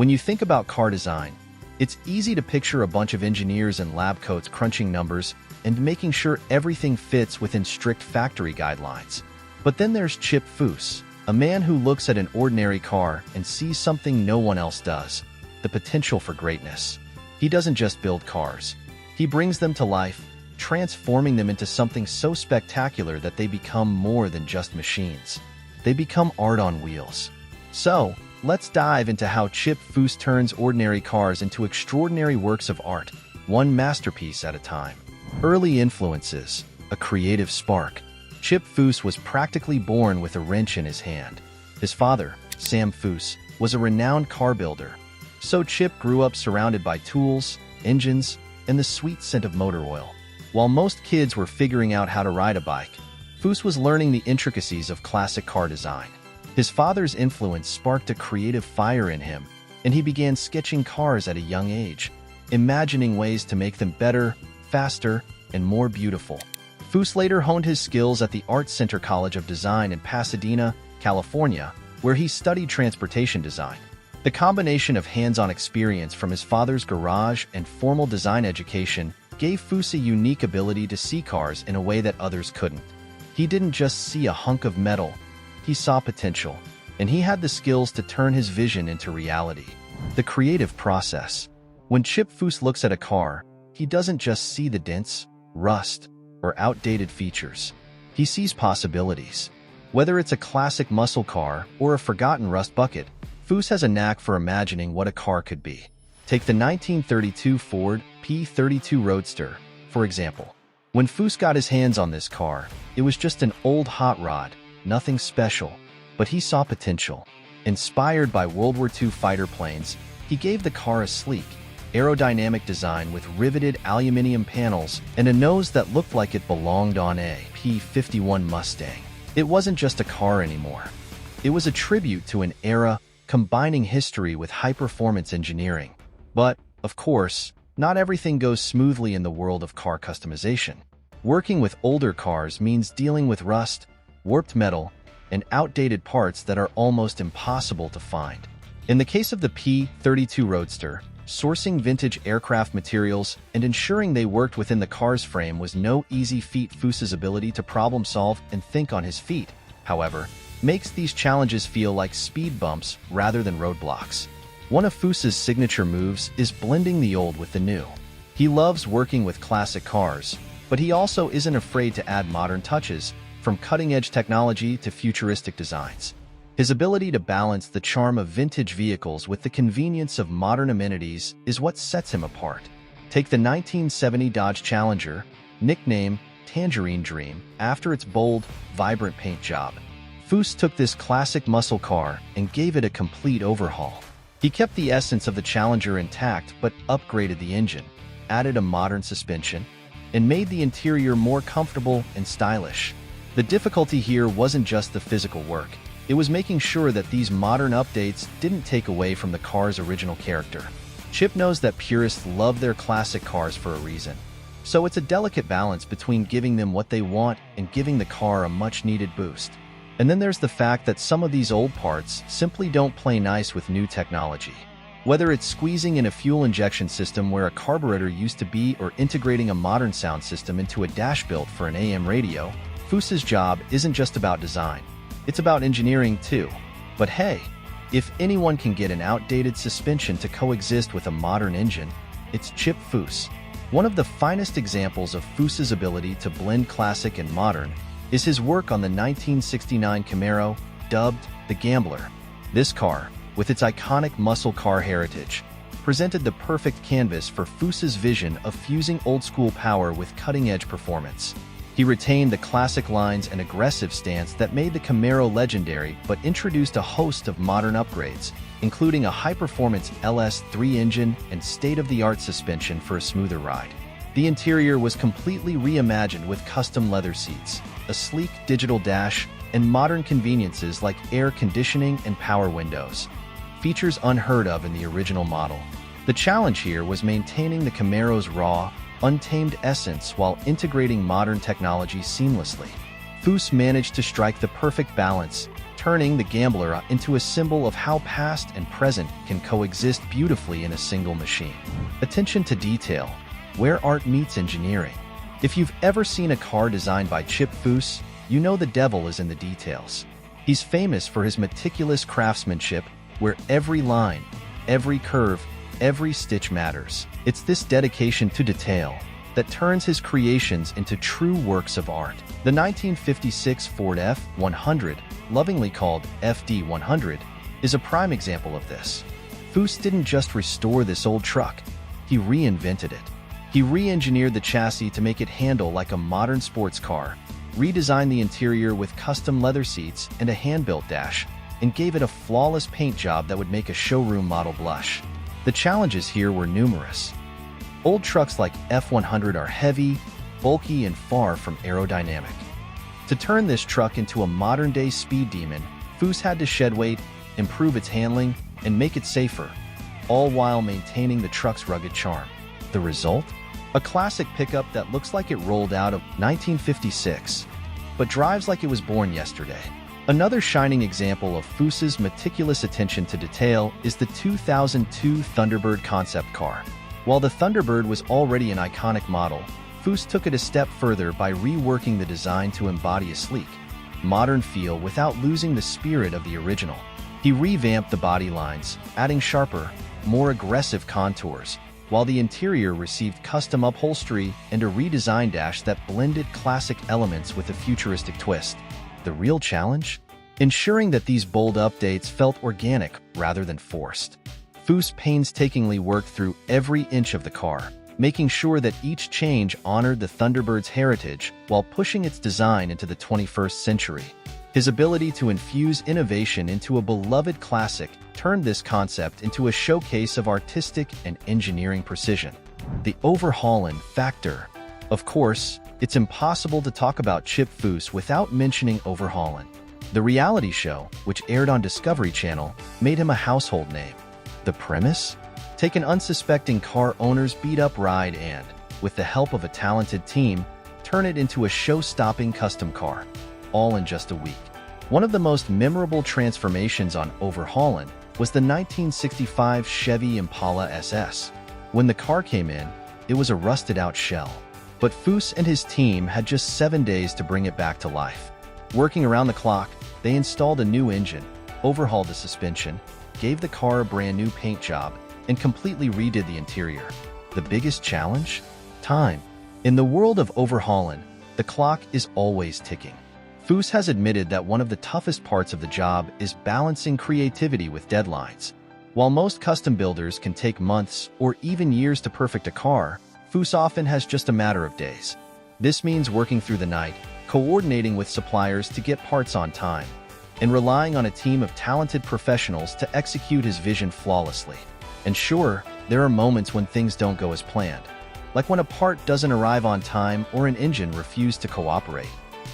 When you think about car design, it's easy to picture a bunch of engineers in lab coats crunching numbers and making sure everything fits within strict factory guidelines. But then there's Chip Foose, a man who looks at an ordinary car and sees something no one else does: the potential for greatness. He doesn't just build cars. He brings them to life, transforming them into something so spectacular that they become more than just machines. They become art on wheels. So, let's dive into how Chip Foose turns ordinary cars into extraordinary works of art, one masterpiece at a time. Early influences, a creative spark. Chip Foose was practically born with a wrench in his hand. His father, Sam Foose, was a renowned car builder. So Chip grew up surrounded by tools, engines, and the sweet scent of motor oil. While most kids were figuring out how to ride a bike, Foose was learning the intricacies of classic car design. His father's influence sparked a creative fire in him, and he began sketching cars at a young age, imagining ways to make them better, faster, and more beautiful. Foose later honed his skills at the Art Center College of Design in Pasadena, California, where he studied transportation design. The combination of hands-on experience from his father's garage and formal design education gave Foose a unique ability to see cars in a way that others couldn't. He didn't just see a hunk of metal, he saw potential, and he had the skills to turn his vision into reality. The creative process. When Chip Foose looks at a car, he doesn't just see the dents, rust, or outdated features. He sees possibilities. Whether it's a classic muscle car or a forgotten rust bucket, Foose has a knack for imagining what a car could be. Take the 1932 Ford P32 Roadster, for example. When Foose got his hands on this car, it was just an old hot rod, nothing special, but he saw potential. Inspired by World War II fighter planes, he gave the car a sleek, aerodynamic design with riveted aluminum panels and a nose that looked like it belonged on a P-51 Mustang. It wasn't just a car anymore. It was a tribute to an era combining history with high-performance engineering. But, of course, not everything goes smoothly in the world of car customization. Working with older cars means dealing with rust, warped metal, and outdated parts that are almost impossible to find. In the case of the P32 Roadster, sourcing vintage aircraft materials and ensuring they worked within the car's frame was no easy feat. Foose's ability to problem solve and think on his feet, however, makes these challenges feel like speed bumps rather than roadblocks. One of Foose's signature moves is blending the old with the new. He loves working with classic cars, but he also isn't afraid to add modern touches, from cutting-edge technology to futuristic designs. His ability to balance the charm of vintage vehicles with the convenience of modern amenities is what sets him apart. Take the 1970 Dodge Challenger, nicknamed Tangerine Dream after its bold, vibrant paint job. Foose took this classic muscle car and gave it a complete overhaul. He kept the essence of the Challenger intact but upgraded the engine, added a modern suspension, and made the interior more comfortable and stylish. The difficulty here wasn't just the physical work. It was making sure that these modern updates didn't take away from the car's original character. Chip knows that purists love their classic cars for a reason. So it's a delicate balance between giving them what they want and giving the car a much-needed boost. And then there's the fact that some of these old parts simply don't play nice with new technology. Whether it's squeezing in a fuel injection system where a carburetor used to be or integrating a modern sound system into a dash built for an AM radio, Foose's job isn't just about design. It's about engineering too. But hey, if anyone can get an outdated suspension to coexist with a modern engine, it's Chip Foose. One of the finest examples of Foose's ability to blend classic and modern is his work on the 1969 Camaro, dubbed the Gambler. This car, with its iconic muscle car heritage, presented the perfect canvas for Foose's vision of fusing old-school power with cutting-edge performance. He retained the classic lines and aggressive stance that made the Camaro legendary but introduced a host of modern upgrades, including a high-performance LS3 engine and state-of-the-art suspension for a smoother ride. The interior was completely reimagined with custom leather seats, a sleek digital dash, and modern conveniences like air conditioning and power windows. Features unheard of in the original model. The challenge here was maintaining the Camaro's raw, untamed essence while integrating modern technology seamlessly. Foose managed to strike the perfect balance, turning the Gambler into a symbol of how past and present can coexist beautifully in a single machine. Attention to detail, where art meets engineering. If you've ever seen a car designed by Chip Foose, you know the devil is in the details. He's famous for his meticulous craftsmanship, where every line, every curve, every stitch matters. It's this dedication to detail that turns his creations into true works of art. The 1956 Ford F-100, lovingly called FD-100, is a prime example of this. Foose didn't just restore this old truck, he reinvented it. He re-engineered the chassis to make it handle like a modern sports car, redesigned the interior with custom leather seats and a hand-built dash, and gave it a flawless paint job that would make a showroom model blush. The challenges here were numerous. Old trucks like F-100 are heavy, bulky, and far from aerodynamic. To turn this truck into a modern-day speed demon, Foose had to shed weight, improve its handling, and make it safer, all while maintaining the truck's rugged charm. The result? A classic pickup that looks like it rolled out of 1956, but drives like it was born yesterday. Another shining example of Foose's meticulous attention to detail is the 2002 Thunderbird concept car. While the Thunderbird was already an iconic model, Foose took it a step further by reworking the design to embody a sleek, modern feel without losing the spirit of the original. He revamped the body lines, adding sharper, more aggressive contours, while the interior received custom upholstery and a redesigned dash that blended classic elements with a futuristic twist. The real challenge? Ensuring that these bold updates felt organic rather than forced. Foose painstakingly worked through every inch of the car, making sure that each change honored the Thunderbird's heritage while pushing its design into the 21st century. His ability to infuse innovation into a beloved classic turned this concept into a showcase of artistic and engineering precision. The overhauling factor. Of course, it's impossible to talk about Chip Foose without mentioning overhauling. The reality show, which aired on Discovery Channel, made him a household name. The premise? Take an unsuspecting car owner's beat-up ride and, with the help of a talented team, turn it into a show-stopping custom car, all in just a week. One of the most memorable transformations on overhauling was the 1965 Chevy Impala SS. When the car came in, it was a rusted-out shell. But Foose and his team had just 7 days to bring it back to life. Working around the clock, they installed a new engine, overhauled the suspension, gave the car a brand new paint job, and completely redid the interior. The biggest challenge? Time. In the world of overhauling, the clock is always ticking. Foose has admitted that one of the toughest parts of the job is balancing creativity with deadlines. While most custom builders can take months or even years to perfect a car, Foose often has just a matter of days. This means working through the night, coordinating with suppliers to get parts on time, and relying on a team of talented professionals to execute his vision flawlessly. And sure, there are moments when things don't go as planned, like when a part doesn't arrive on time or an engine refuses to cooperate.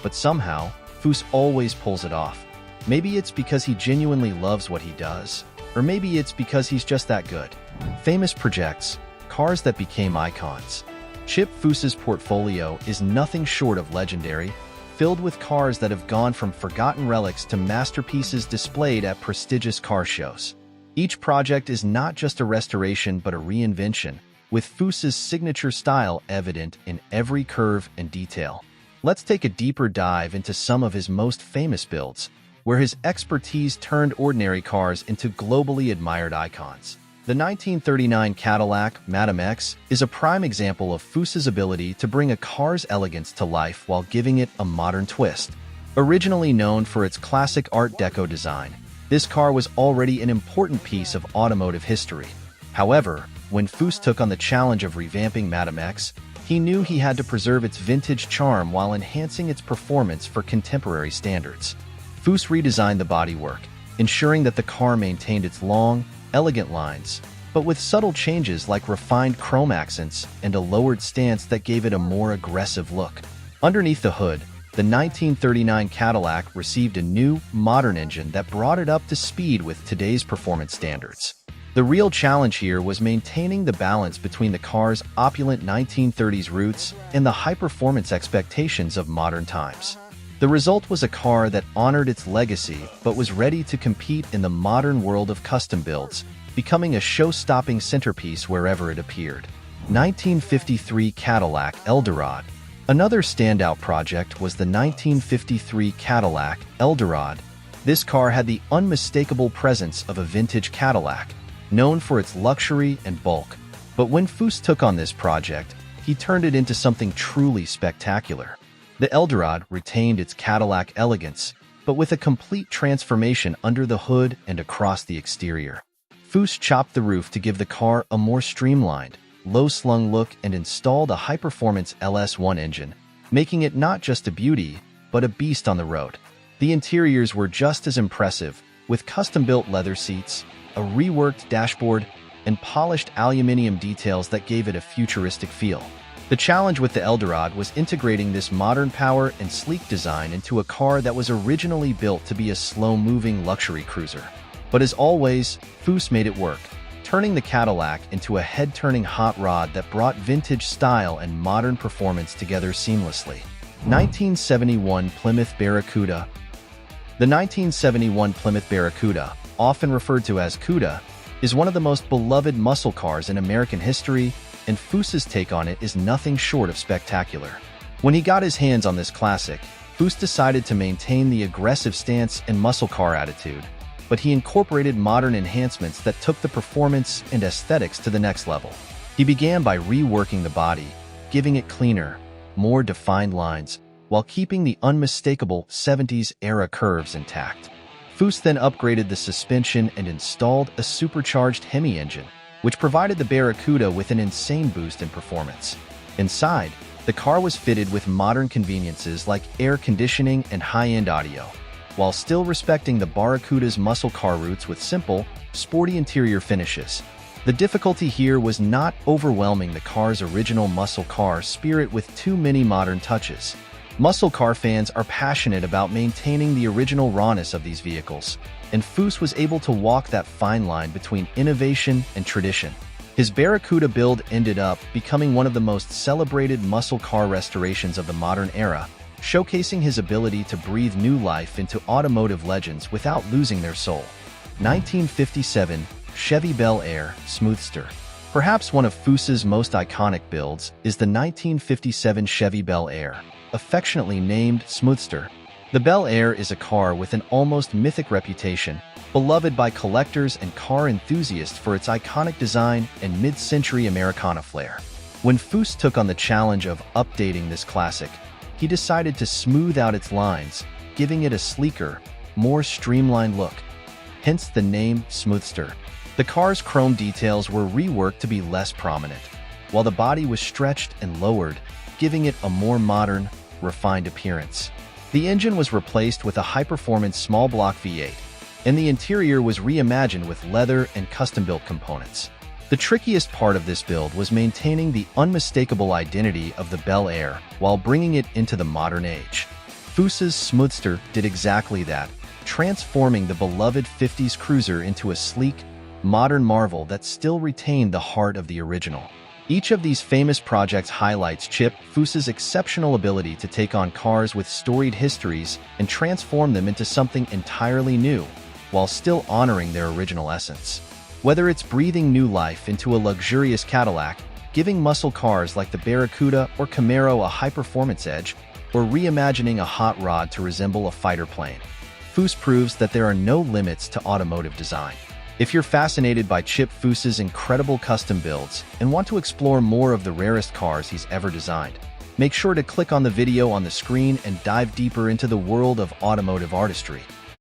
But somehow, Foose always pulls it off. Maybe it's because he genuinely loves what he does, or maybe it's because he's just that good. Famous projects, cars that became icons. Chip Foose's portfolio is nothing short of legendary, filled with cars that have gone from forgotten relics to masterpieces displayed at prestigious car shows. Each project is not just a restoration but a reinvention, with Foose's signature style evident in every curve and detail. Let's take a deeper dive into some of his most famous builds, where his expertise turned ordinary cars into globally admired icons. The 1939 Cadillac Madame X is a prime example of Foose's ability to bring a car's elegance to life while giving it a modern twist. Originally known for its classic Art Deco design, this car was already an important piece of automotive history. However, when Foose took on the challenge of revamping Madame X, he knew he had to preserve its vintage charm while enhancing its performance for contemporary standards. Foose redesigned the bodywork, ensuring that the car maintained its long, elegant lines, but with subtle changes like refined chrome accents and a lowered stance that gave it a more aggressive look. Underneath the hood, the 1939 Cadillac received a new, modern engine that brought it up to speed with today's performance standards. The real challenge here was maintaining the balance between the car's opulent 1930s roots and the high-performance expectations of modern times. The The result was a car that honored its legacy but was ready to compete in the modern world of custom builds, becoming a show-stopping centerpiece wherever it appeared. 1953 Cadillac Eldorado. Another standout project was the 1953 Cadillac Eldorado. This car had the unmistakable presence of a vintage Cadillac, known for its luxury and bulk. But when Foose took on this project, he turned it into something truly spectacular. The Eldorado retained its Cadillac elegance, but with a complete transformation under the hood and across the exterior. Foose chopped the roof to give the car a more streamlined, low-slung look and installed a high-performance LS1 engine, making it not just a beauty, but a beast on the road. The interiors were just as impressive, with custom-built leather seats, a reworked dashboard, and polished aluminum details that gave it a futuristic feel. The challenge with the Eldorado was integrating this modern power and sleek design into a car that was originally built to be a slow-moving luxury cruiser. But as always, Foose made it work, turning the Cadillac into a head-turning hot rod that brought vintage style and modern performance together seamlessly. 1971 Plymouth Barracuda. The 1971 Plymouth Barracuda, often referred to as Cuda, is one of the most beloved muscle cars in American history, and Foose's take on it is nothing short of spectacular. When he got his hands on this classic, Foose decided to maintain the aggressive stance and muscle car attitude, but he incorporated modern enhancements that took the performance and aesthetics to the next level. He began by reworking the body, giving it cleaner, more defined lines, while keeping the unmistakable 70s-era curves intact. Foose then upgraded the suspension and installed a supercharged Hemi engine, which provided the Barracuda with an insane boost in performance. Inside, the car was fitted with modern conveniences like air conditioning and high-end audio, while still respecting the Barracuda's muscle car roots with simple, sporty interior finishes. The difficulty here was not overwhelming the car's original muscle car spirit with too many modern touches. Muscle car fans are passionate about maintaining the original rawness of these vehicles, and Foose was able to walk that fine line between innovation and tradition. His Barracuda build ended up becoming one of the most celebrated muscle car restorations of the modern era, showcasing his ability to breathe new life into automotive legends without losing their soul. 1957 Chevy Bel Air Smoothster. Perhaps one of Foose's most iconic builds is the 1957 Chevy Bel Air, affectionately named Smoothster. The Bel Air is a car with an almost mythic reputation, beloved by collectors and car enthusiasts for its iconic design and mid-century Americana flair. When Foose took on the challenge of updating this classic, he decided to smooth out its lines, giving it a sleeker, more streamlined look. Hence the name Smoothster. The car's chrome details were reworked to be less prominent, while the body was stretched and lowered, giving it a more modern, refined appearance. The engine was replaced with a high-performance small-block V8, and the interior was reimagined with leather and custom-built components. The trickiest part of this build was maintaining the unmistakable identity of the Bel Air while bringing it into the modern age. Foose's Smoothster did exactly that, transforming the beloved 50s cruiser into a sleek, modern marvel that still retained the heart of the original. Each of these famous projects highlights Chip Foose's exceptional ability to take on cars with storied histories and transform them into something entirely new, while still honoring their original essence. Whether it's breathing new life into a luxurious Cadillac, giving muscle cars like the Barracuda or Camaro a high-performance edge, or reimagining a hot rod to resemble a fighter plane, Foose proves that there are no limits to automotive design. If you're fascinated by Chip Foose's incredible custom builds and want to explore more of the rarest cars he's ever designed, make sure to click on the video on the screen and dive deeper into the world of automotive artistry.